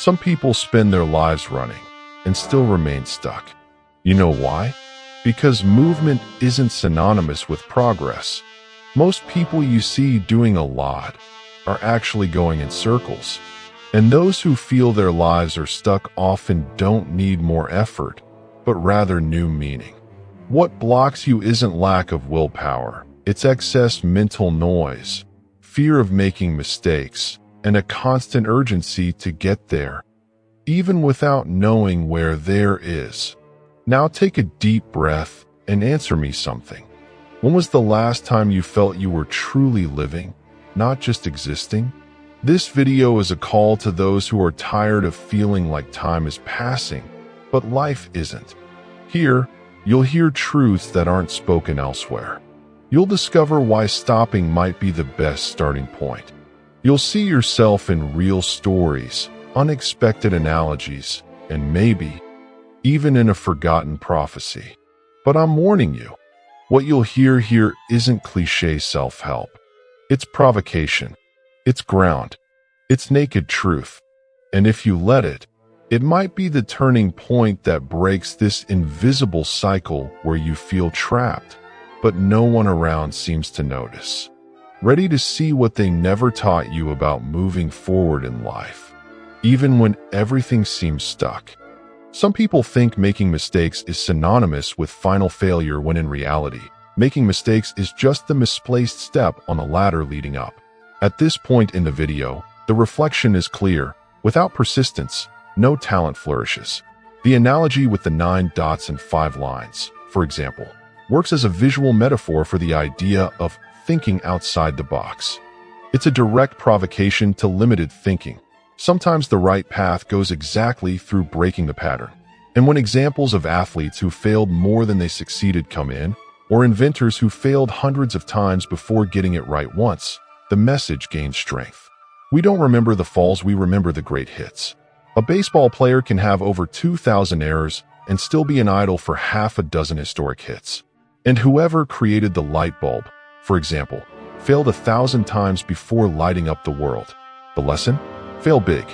Some people spend their lives running and still remain stuck. You know why? Because movement isn't synonymous with progress. Most people you see doing a lot are actually going in circles. And those who feel their lives are stuck often don't need more effort, but rather new meaning. What blocks you isn't lack of willpower, it's excess mental noise, fear of making mistakes, and a constant urgency to get there, even without knowing where there is. Now take a deep breath and answer me something. When was the last time you felt you were truly living, not just existing? This video is a call to those who are tired of feeling like time is passing, but life isn't. Here, you'll hear truths that aren't spoken elsewhere. You'll discover why stopping might be the best starting point. You'll see yourself in real stories, unexpected analogies, and maybe even in a forgotten prophecy. But I'm warning you, what you'll hear here isn't cliché self-help. It's provocation. It's ground. It's naked truth. And if you let it, it might be the turning point that breaks this invisible cycle where you feel trapped, but no one around seems to notice. Ready to see what they never taught you about moving forward in life, even when everything seems stuck. Some people think making mistakes is synonymous with final failure when in reality, making mistakes is just the misplaced step on the ladder leading up. At this point in the video, the reflection is clear. Without persistence, no talent flourishes. The analogy with the 9 dots and 5 lines, for example, works as a visual metaphor for the idea of thinking outside the box. It's a direct provocation to limited thinking. Sometimes the right path goes exactly through breaking the pattern. And when examples of athletes who failed more than they succeeded come in, or inventors who failed hundreds of times before getting it right once, the message gains strength. We don't remember the falls, we remember the great hits. A baseball player can have over 2,000 errors and still be an idol for half a dozen historic hits. And whoever created the light bulb, for example, failed 1,000 times before lighting up the world. The lesson? Fail big.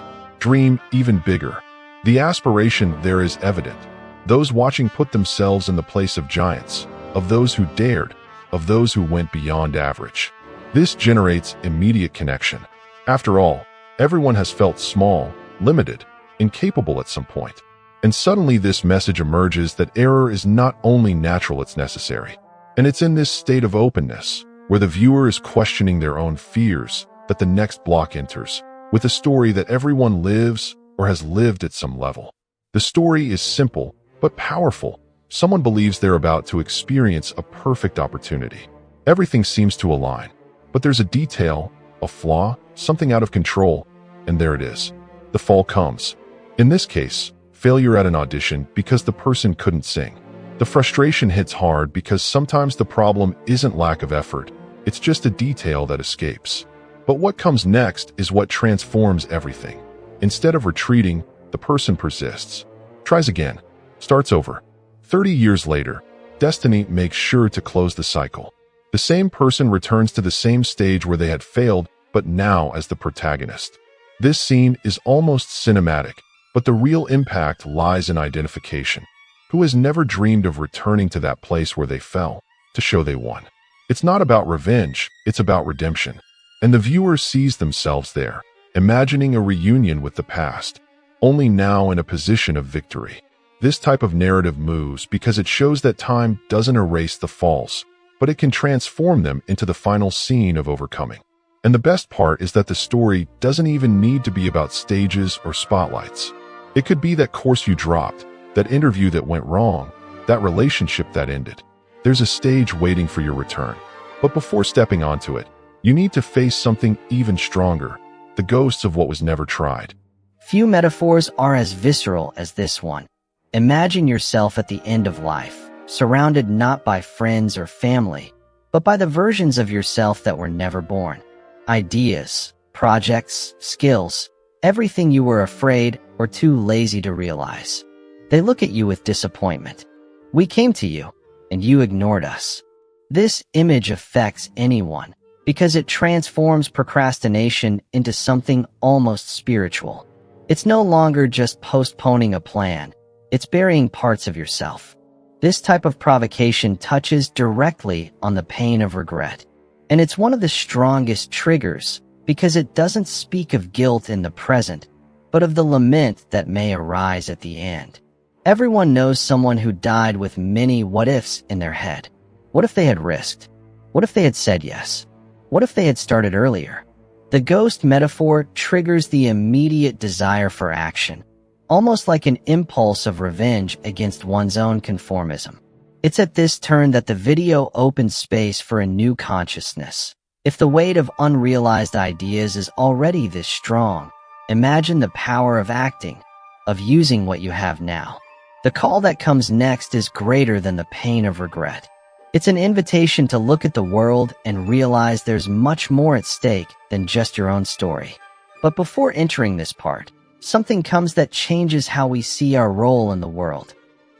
Dream even bigger. The aspiration there is evident. Those watching put themselves in the place of giants, of those who dared, of those who went beyond average. This generates immediate connection. After all, everyone has felt small, limited, incapable at some point. And suddenly this message emerges that error is not only natural, it's necessary. And it's in this state of openness, where the viewer is questioning their own fears, that the next block enters, with a story that everyone lives or has lived at some level. The story is simple, but powerful. Someone believes they're about to experience a perfect opportunity. Everything seems to align, but there's a detail, a flaw, something out of control, and there it is. The fall comes. In this case, failure at an audition because the person couldn't sing. The frustration hits hard because sometimes the problem isn't lack of effort, it's just a detail that escapes. But what comes next is what transforms everything. Instead of retreating, the person persists, tries again, starts over. 30 years later, destiny makes sure to close the cycle. The same person returns to the same stage where they had failed, but now as the protagonist. This scene is almost cinematic, but the real impact lies in identification. Who has never dreamed of returning to that place where they fell, to show they won? It's not about revenge, it's about redemption. And the viewer sees themselves there, imagining a reunion with the past, only now in a position of victory. This type of narrative moves because it shows that time doesn't erase the falls, but it can transform them into the final scene of overcoming. And the best part is that the story doesn't even need to be about stages or spotlights. It could be that course you dropped, that interview that went wrong, that relationship that ended. There's a stage waiting for your return. But before stepping onto it, you need to face something even stronger, the ghosts of what was never tried. Few metaphors are as visceral as this one. Imagine yourself at the end of life, surrounded not by friends or family, but by the versions of yourself that were never born. Ideas, projects, skills, everything you were afraid or too lazy to realize. They look at you with disappointment. We came to you, and you ignored us. This image affects anyone because it transforms procrastination into something almost spiritual. It's no longer just postponing a plan. It's burying parts of yourself. This type of provocation touches directly on the pain of regret. And it's one of the strongest triggers because it doesn't speak of guilt in the present, but of the lament that may arise at the end. Everyone knows someone who died with many what-ifs in their head. What if they had risked? What if they had said yes? What if they had started earlier? The ghost metaphor triggers the immediate desire for action, almost like an impulse of revenge against one's own conformism. It's at this turn that the video opens space for a new consciousness. If the weight of unrealized ideas is already this strong, imagine the power of acting, of using what you have now. The call that comes next is greater than the pain of regret. It's an invitation to look at the world and realize there's much more at stake than just your own story. But before entering this part, something comes that changes how we see our role in the world.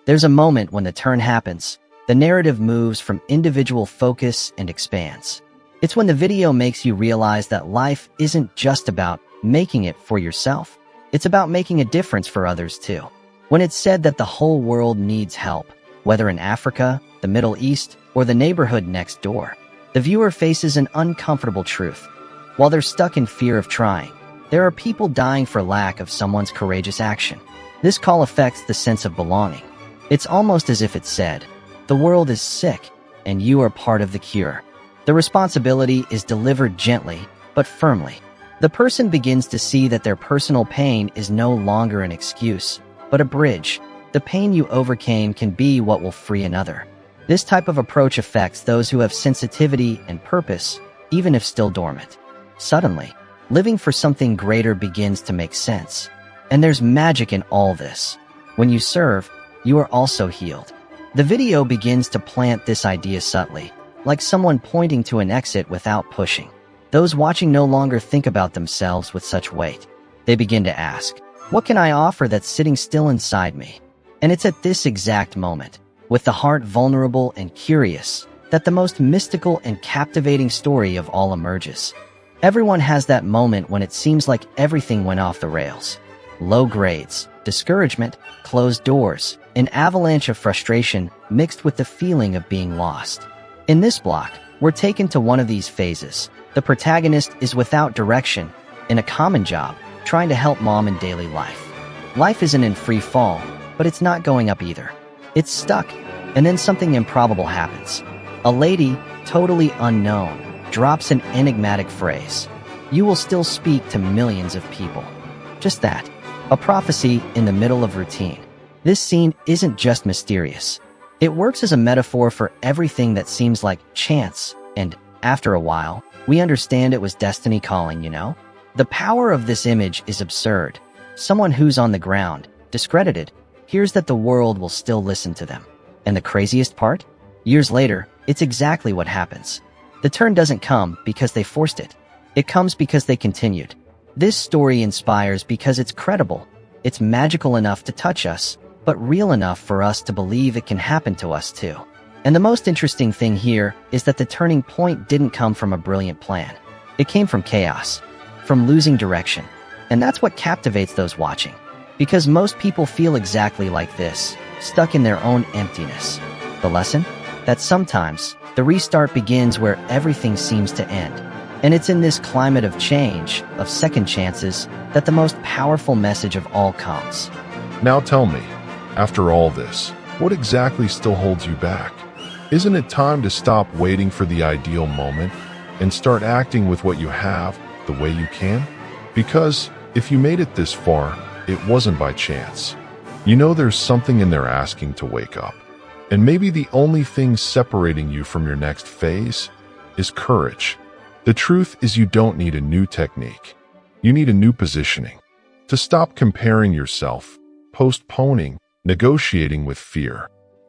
There's a moment when the turn happens. The narrative moves from individual focus and expands. It's when the video makes you realize that life isn't just about making it for yourself. It's about making a difference for others too. When it's said that the whole world needs help, whether in Africa, the Middle East, or the neighborhood next door, the viewer faces an uncomfortable truth. While they're stuck in fear of trying, there are people dying for lack of someone's courageous action. This call affects the sense of belonging. It's almost as if it said, the world is sick, and you are part of the cure. The responsibility is delivered gently, but firmly. The person begins to see that their personal pain is no longer an excuse, but a bridge. The pain you overcame can be what will free another. This type of approach affects those who have sensitivity and purpose, even if still dormant. Suddenly, living for something greater begins to make sense. And there's magic in all this. When you serve, you are also healed. The video begins to plant this idea subtly, like someone pointing to an exit without pushing. Those watching no longer think about themselves with such weight. They begin to ask, what can I offer that's sitting still inside me? And it's at this exact moment, with the heart vulnerable and curious, that the most mystical and captivating story of all emerges. Everyone has that moment when it seems like everything went off the rails. Low grades, discouragement, closed doors, an avalanche of frustration mixed with the feeling of being lost. In this block, we're taken to one of these phases. The protagonist is without direction, in a common job, trying to help mom in daily life. Life isn't in free fall, but it's not going up either. It's stuck, and then something improbable happens. A lady, totally unknown, drops an enigmatic phrase. You will still speak to millions of people. Just that. A prophecy in the middle of routine. This scene isn't just mysterious. It works as a metaphor for everything that seems like chance, and after a while, we understand it was destiny calling, you know? The power of this image is absurd. Someone who's on the ground, discredited, hears that the world will still listen to them. And the craziest part? Years later, it's exactly what happens. The turn doesn't come because they forced it. It comes because they continued. This story inspires because it's credible. It's magical enough to touch us, but real enough for us to believe it can happen to us too. And the most interesting thing here is that the turning point didn't come from a brilliant plan. It came from chaos, from losing direction. And that's what captivates those watching. Because most people feel exactly like this, stuck in their own emptiness. The lesson? That sometimes, the restart begins where everything seems to end. And it's in this climate of change, of second chances, that the most powerful message of all comes. Now tell me, after all this, what exactly still holds you back? Isn't it time to stop waiting for the ideal moment and start acting with what you have, the way you can? Because if you made it this far, it wasn't by chance. You know there's something in there asking to wake up. And maybe the only thing separating you from your next phase is courage. The truth is you don't need a new technique. You need a new positioning. To stop comparing yourself, postponing, negotiating with fear.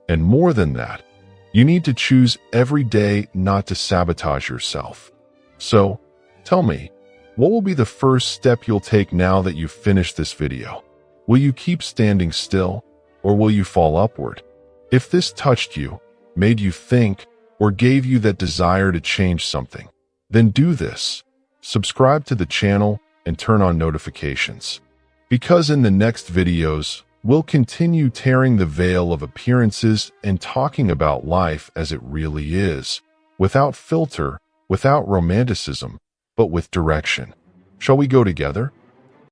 And more than that, you need to choose every day not to sabotage yourself. So, tell me, what will be the first step you'll take now that you've finished this video? Will you keep standing still, or will you fall upward? If this touched you, made you think, or gave you that desire to change something, then do this. Subscribe to the channel and turn on notifications. Because in the next videos, we'll continue tearing the veil of appearances and talking about life as it really is, without filter, without romanticism, but with direction. Shall we go together?